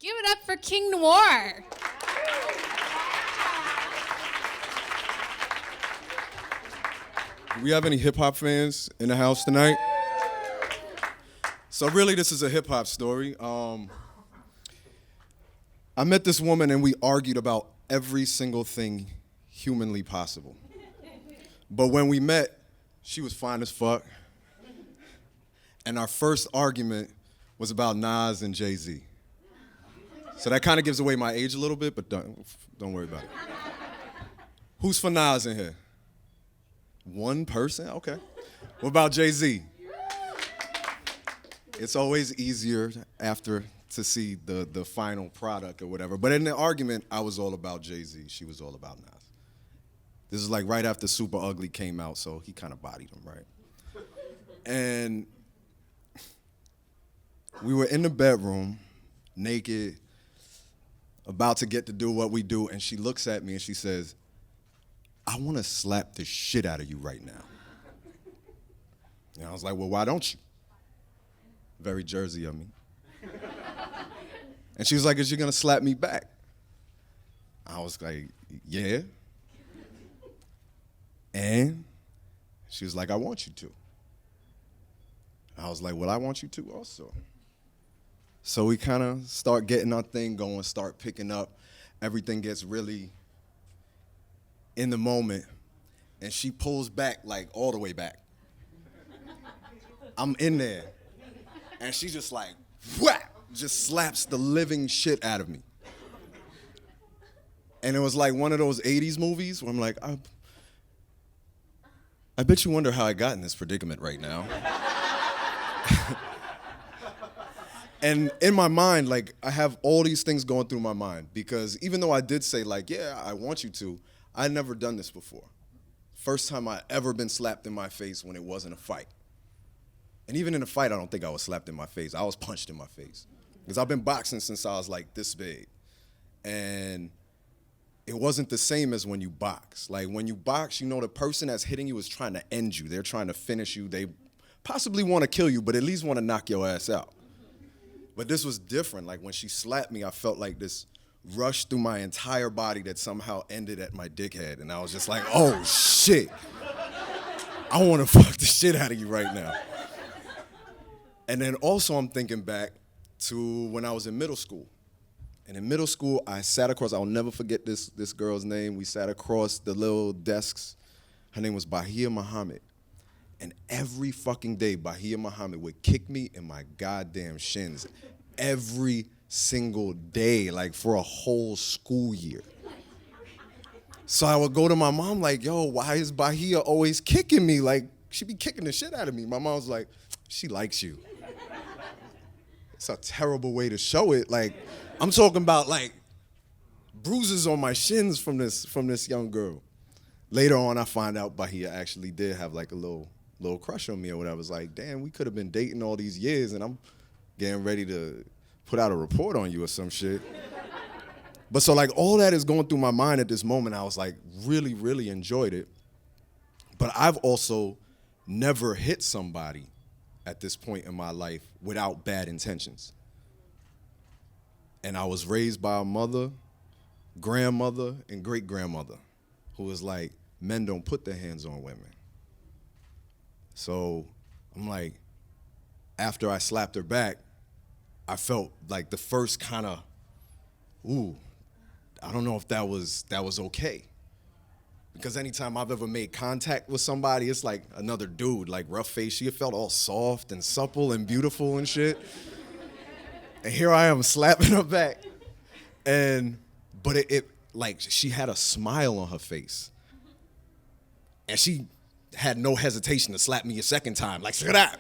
Give it up for King Noire. Do we have any hip-hop fans in the house tonight? So really, this is a hip-hop story. I met this woman and we argued about every single thing humanly possible. But when we met, she was fine as fuck. And our first argument was about Nas and Jay-Z. So that kind of gives away my age a little bit, but don't worry about it. Who's for Nas in here? One person? Okay. What about Jay-Z? It's always easier after to see the final product or whatever. But in the argument, I was all about Jay-Z. She was all about Nas. This is like right after Super Ugly came out, so he kind of bodied him, right? And we were in the bedroom, naked, about to get to do what we do, and she looks at me and she says, I want to slap the shit out of you right now. And I was like, well, why don't you? Very Jersey of me. And she was like, is you gonna slap me back? I was like, yeah. And she was like, I want you to. I was like, well, I want you to also. So we kind of start getting our thing going, start picking up. Everything gets really in the moment. And she pulls back, like all the way back. I'm in there. And she just like, whap, just slaps the living shit out of me. And it was like one of those 80s movies where I'm like, I bet you wonder how I got in this predicament right now. And in my mind, like, I have all these things going through my mind because even though I did say, like, yeah, I want you to, I'd never done this before. First time I ever been slapped in my face when it wasn't a fight. And even in a fight, I don't think I was slapped in my face. I was punched in my face. Because I've been boxing since I was, like, this big. And it wasn't the same as when you box. Like, when you box, you know the person that's hitting you is trying to end you. They're trying to finish you. They possibly want to kill you, but at least want to knock your ass out. But this was different. Like, when she slapped me, I felt like this rush through my entire body that somehow ended at my dickhead. And I was just like, oh, shit. I want to fuck the shit out of you right now. And then also I'm thinking back to when I was in middle school. And in middle school, I sat across, I'll never forget this girl's name. We sat across the little desks. Her name was Bahia Muhammad. And every fucking day, Bahia Muhammad would kick me in my goddamn shins. Every single day, like for a whole school year. So I would go to my mom like, yo, why is Bahia always kicking me? Like, she be kicking the shit out of me. My mom was like, she likes you. It's a terrible way to show it. Like, I'm talking about like bruises on my shins from this young girl. Later on, I find out Bahia actually did have like a little crush on me or whatever. I was like, damn, we could have been dating all these years and I'm getting ready to put out a report on you or some shit. But so like all that is going through my mind at this moment. I was like, really, really enjoyed it. But I've also never hit somebody at this point in my life without bad intentions. And I was raised by a mother, grandmother, and great-grandmother who was like, men don't put their hands on women. So I'm like, after I slapped her back, I felt like the first kind of, ooh, I don't know if that was okay. Because anytime I've ever made contact with somebody, it's like another dude, like rough face. She felt all soft and supple and beautiful and shit. And here I am slapping her back. But it like she had a smile on her face. And she had no hesitation to slap me a second time, like, shut up.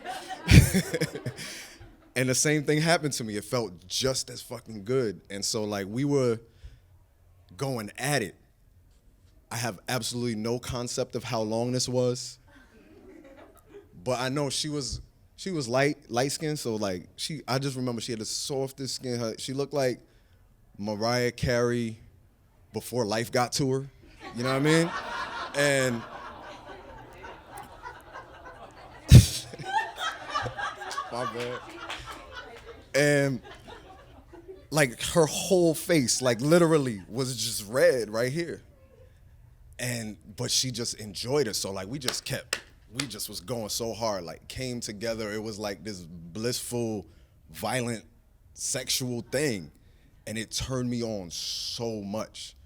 And the same thing happened to me. It felt just as fucking good. And so like we were going at it. I have absolutely no concept of how long this was. But I know she was light skinned, so like I just remember she had the softest skin. She looked like Mariah Carey before life got to her. You know what I mean? And my bad. And like her whole face, like literally was just red right here. But she just enjoyed it. So like we just was going so hard, like came together. It was like this blissful, violent, sexual thing. And it turned me on so much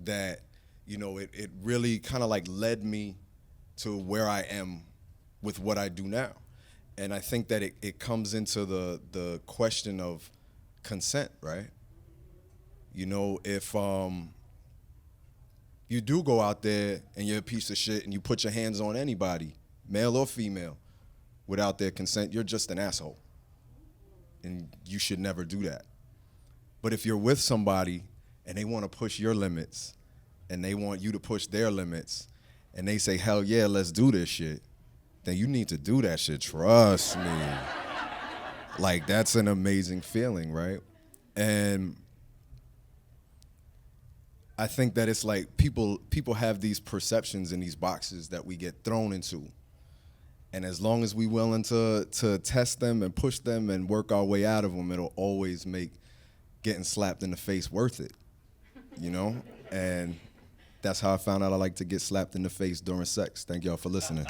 that, it really kind of like led me to where I am with what I do now. And I think that it comes into the question of consent, right? If you do go out there and you're a piece of shit and you put your hands on anybody, male or female, without their consent, you're just an asshole. And you should never do that. But if you're with somebody and they want to push your limits and they want you to push their limits and they say, hell yeah, let's do this shit, then you need to do that shit. Trust me. Like, that's an amazing feeling, right? And I think that it's like people have these perceptions in these boxes that we get thrown into. And as long as we're willing to test them and push them and work our way out of them, it'll always make getting slapped in the face worth it, And that's how I found out I like to get slapped in the face during sex. Thank y'all for listening.